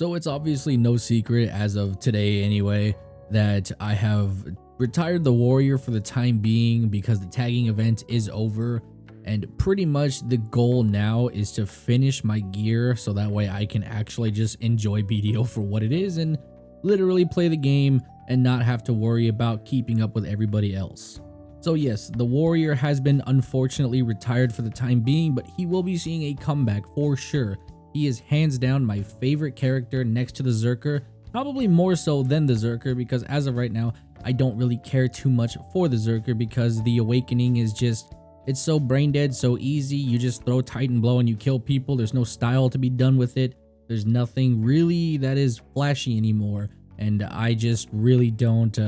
So it's obviously no secret as of today anyway that I have retired the warrior for the time being because the tagging event is over, and pretty much the goal now is to finish my gear so that way I can actually just enjoy BDO for what it is and literally play the game and not have to worry about keeping up with everybody else. So yes, the warrior has been unfortunately retired for the time being, but he will be seeing a comeback for sure. He is hands down my favorite character next to the Zerker, probably more so than the Zerker because as of right now, I don't really care too much for the Zerker because the awakening is just, it's so brain dead, so easy. You just throw Titan Blow and you kill people. There's no style to be done with it. There's nothing really that is flashy anymore. And I just really don't,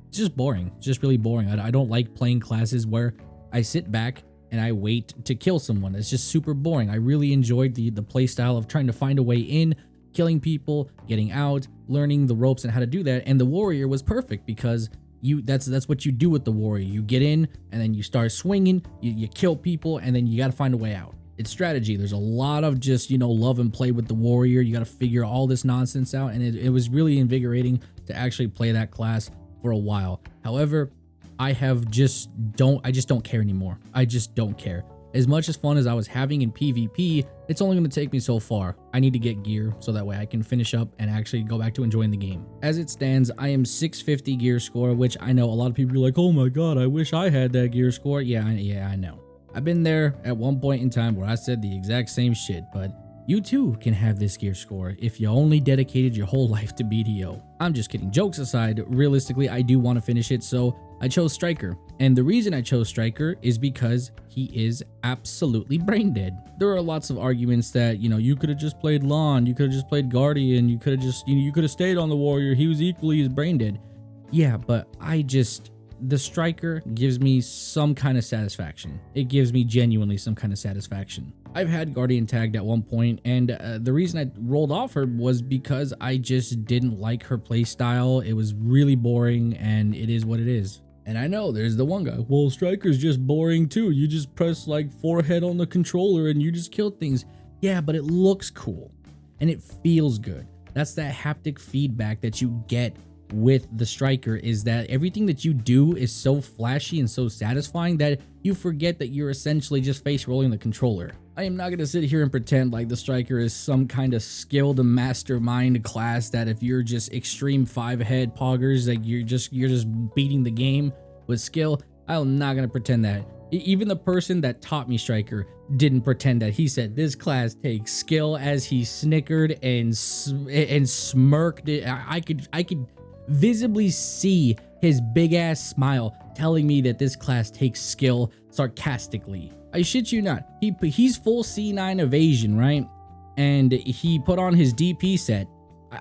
it's just boring. It's just really boring. I don't like playing classes where I sit back and I wait to kill someone. It's just super boring. I really enjoyed the play style of trying to find a way in, killing people, getting out, learning the ropes and how to do that. And the warrior was perfect because that's what you do with the warrior. You get in and then you start swinging, you kill people, and then you got to find a way out. It's strategy. There's a lot of just, love and play with the warrior. You got to figure all this nonsense out. And it was really invigorating to actually play that class for a while. However, I just don't care anymore. I just don't care. As much as fun as I was having in PvP, it's only going to take me so far. I need to get gear so that way I can finish up and actually go back to enjoying the game. As it stands, I am 650 gear score, which I know a lot of people are like, oh my god, I wish I had that gear score. Yeah, I know. I've been there at one point in time where I said the exact same shit, but you too can have this gear score if you only dedicated your whole life to BDO. I'm just kidding. Jokes aside, realistically, I do want to finish it, so I chose Striker. And the reason I chose Striker is because he is absolutely brain dead. There are lots of arguments that, you could have just played Lawn, you could have just played Guardian, you could have just, you could have stayed on the Warrior. He was equally as brain dead. Yeah, but the Striker gives me some kind of satisfaction. It gives me genuinely some kind of satisfaction. I've had Guardian tagged at one point, and the reason I rolled off her was because I just didn't like her playstyle. It was really boring, and it is what it is. And I know there's the one guy, well, Striker's just boring too. You just press like forehead on the controller and you just kill things. Yeah, but it looks cool and it feels good. That's that haptic feedback that you get with the Striker, is that everything that you do is so flashy and so satisfying that you forget that you're essentially just face rolling the controller. I am not going to sit here and pretend like the Striker is some kind of skilled mastermind class that if you're just extreme 5-head poggers, like you're just beating the game with skill. I'm not going to pretend that. Even the person that taught me Striker didn't pretend that. He said this class takes skill, as he snickered and smirked. I could visibly see his big ass smile telling me that this class takes skill sarcastically. I shit you not. He's full C9 evasion, right? And he put on his DP set.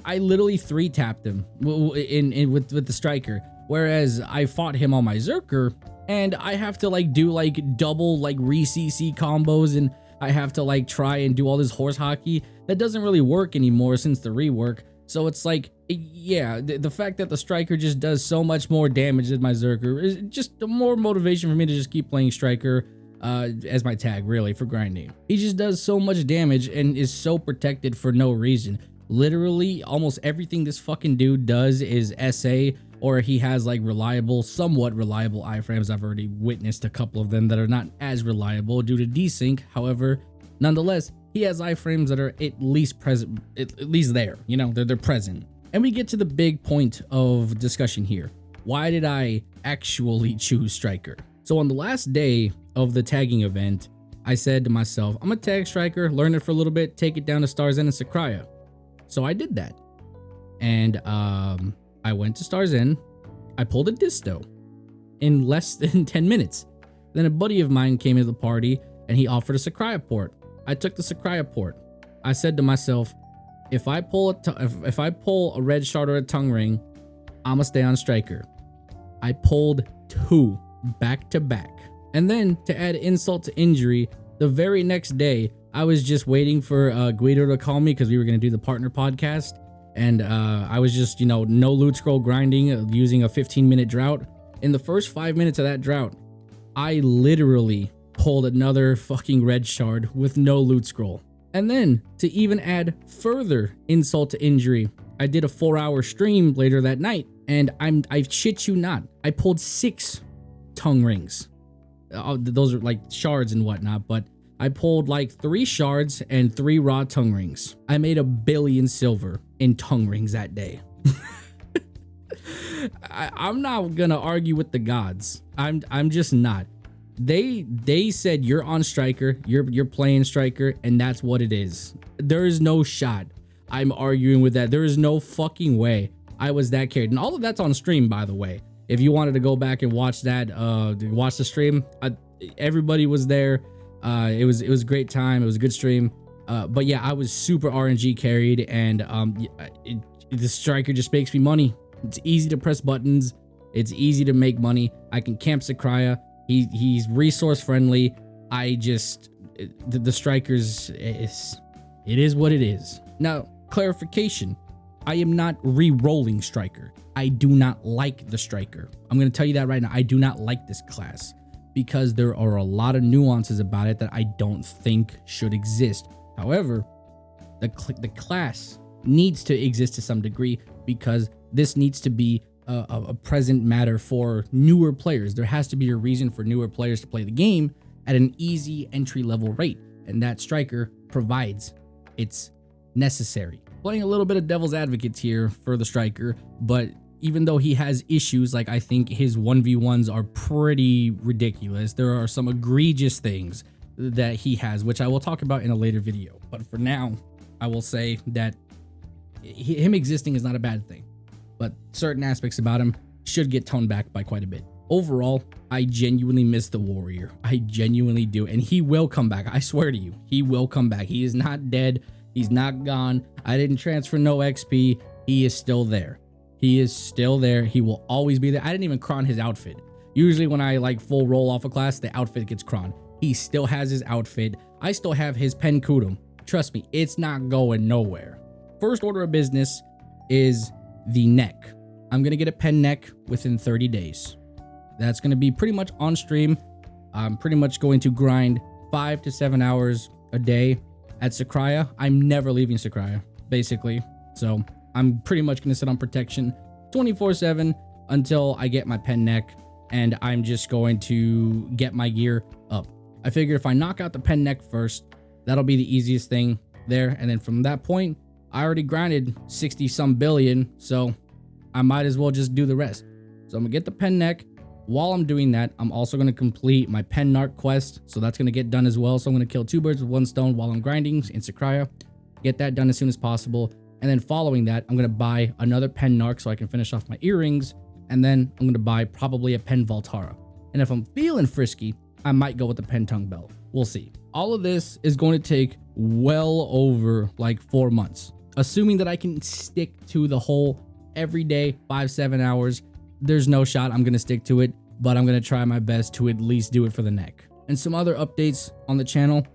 I literally 3-tapped him with the Striker, whereas I fought him on my Zerker and I have to do double re-CC combos, and I have to try and do all this horse hockey that doesn't really work anymore since the rework. So it's yeah, the fact that the Striker just does so much more damage than my Zerker is just more motivation for me to just keep playing Striker as my tag, really, for grinding. He just does so much damage and is so protected for no reason. Literally, almost everything this fucking dude does is SA, or he has somewhat reliable iframes. I've already witnessed a couple of them that are not as reliable due to desync. However, nonetheless, he has iframes that are at least present, at least there, they're present. And we get to the big point of discussion here. Why did I actually choose Striker? So on the last day of the tagging event, I said to myself, I'm gonna tag Striker, learn it for a little bit, take it down to Stars End and Sakraya. So I did that. And I went to Stars End, I pulled a disto in less than 10 minutes. Then a buddy of mine came into the party and he offered a Sakraya port. I took the Sakraya port. I said to myself, if I pull a red shard or a tongue ring, I'ma stay on Striker. I pulled 2 back to back. And then to add insult to injury, the very next day, I was just waiting for Guido to call me because we were going to do the partner podcast. And I was just, no loot scroll grinding using a 15-minute drought. In the first 5 minutes of that drought, I literally pulled another fucking red shard with no loot scroll. And then to even add further insult to injury, I did a 4-hour stream later that night, and I shit you not, I pulled 6 tongue rings. Those are like shards and whatnot, but I pulled like 3 shards and 3 raw tongue rings. I made $1 billion silver in tongue rings that day. I'm not gonna argue with the gods. I'm just not. They said you're on striker, you're playing striker, and that's what it is. There is no shot I'm arguing with that. There is no fucking way I was that carried. And all of that's on stream, by the way. If you wanted to go back and watch that, watch the stream, everybody was there. It was a great time. It was a good stream. But yeah, I was super RNG carried, and the striker just makes me money. It's easy to press buttons. It's easy to make money. I can camp Sakraya. He's resource friendly. The strikers, it is what it is. Now, clarification. I am not re-rolling striker. I do not like the striker. I'm going to tell you that right now. I do not like this class because there are a lot of nuances about it that I don't think should exist. However, the class needs to exist to some degree because this needs to be a present matter for newer players. There has to be a reason for newer players to play the game at an easy entry level rate, and that striker provides. It's necessary. Playing a little bit of devil's advocate here for the striker, but even though he has issues, like I think his 1v1s are pretty ridiculous. There are some egregious things that he has, which I will talk about in a later video. But for now, I will say that him existing is not a bad thing, but certain aspects about him should get toned back by quite a bit. Overall, I genuinely miss the warrior. I genuinely do. And he will come back. I swear to you, he will come back. He is not dead. He's not gone. I didn't transfer no XP. He is still there. He is still there. He will always be there. I didn't even cron his outfit. Usually when I like full roll off a class, the outfit gets cron. He still has his outfit. I still have his pen kudum. Trust me, it's not going nowhere. First order of business is the neck. I'm going to get a pen neck within 30 days. That's going to be pretty much on stream. I'm pretty much going to grind 5 to 7 hours a day at Sakraya. I'm never leaving Sakraya, basically. So I'm pretty much going to sit on protection 24/7 until I get my pen neck, and I'm just going to get my gear up. I figure if I knock out the pen neck first, that'll be the easiest thing there. And then from that point, I already grinded 60 some billion, so I might as well just do the rest. So I'm gonna get the pen neck. While I'm doing that, I'm also going to complete my pen narc quest, so that's going to get done as well. So I'm going to kill 2 birds with 1 stone while I'm grinding in Sakraya, get that done as soon as possible, and then following that, I'm going to buy another pen narc so I can finish off my earrings, and then I'm going to buy probably a pen Valtara. And if I'm feeling frisky, I might go with the pen tongue belt. We'll see. All of this is going to take well over like 4 months, assuming that I can stick to the whole every day 5-7 hours. There's no shot I'm going to stick to it, but I'm going to try my best to at least do it for the neck. And some other updates on the channel.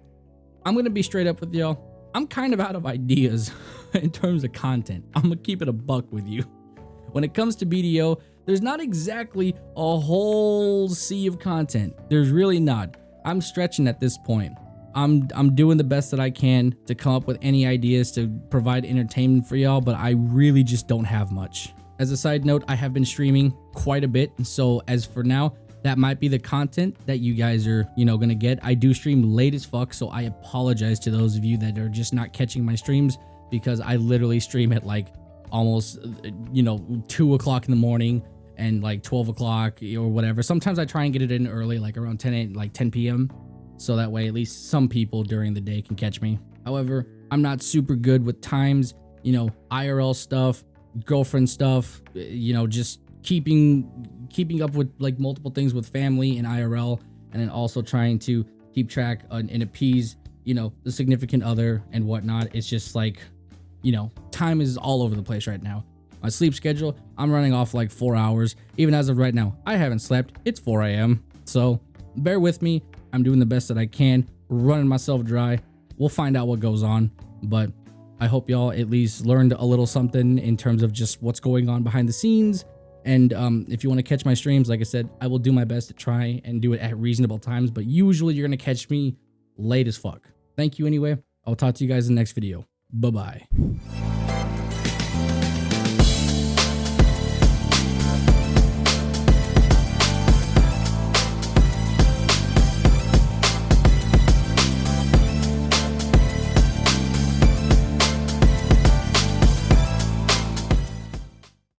I'm going to be straight up with y'all. I'm kind of out of ideas in terms of content. I'm going to keep it a buck with you. When it comes to BDO, there's not exactly a whole sea of content. There's really not. I'm stretching at this point. I'm doing the best that I can to come up with any ideas to provide entertainment for y'all, but I really just don't have much. As a side note, I have been streaming quite a bit, so as for now, that might be the content that you guys are, gonna get. I do stream late as fuck, so I apologize to those of you that are just not catching my streams, because I literally stream at like almost, 2 o'clock in the morning and like 12 o'clock or whatever. Sometimes I try and get it in early, like around 10 p.m. So that way at least some people during the day can catch me. However, I'm not super good with times, IRL stuff, girlfriend stuff, just keeping up with like multiple things with family and IRL, and then also trying to keep track and appease, the significant other and whatnot. It's just like, time is all over the place right now. My sleep schedule, I'm running off like 4 hours. Even as of right now, I haven't slept. It's 4 a.m. So bear with me. I'm doing the best that I can, running myself dry. We'll find out what goes on, but I hope y'all at least learned a little something in terms of just what's going on behind the scenes. And if you want to catch my streams, like I said, I will do my best to try and do it at reasonable times, but usually you're going to catch me late as fuck. Thank you anyway. I'll talk to you guys in the next video. Bye bye.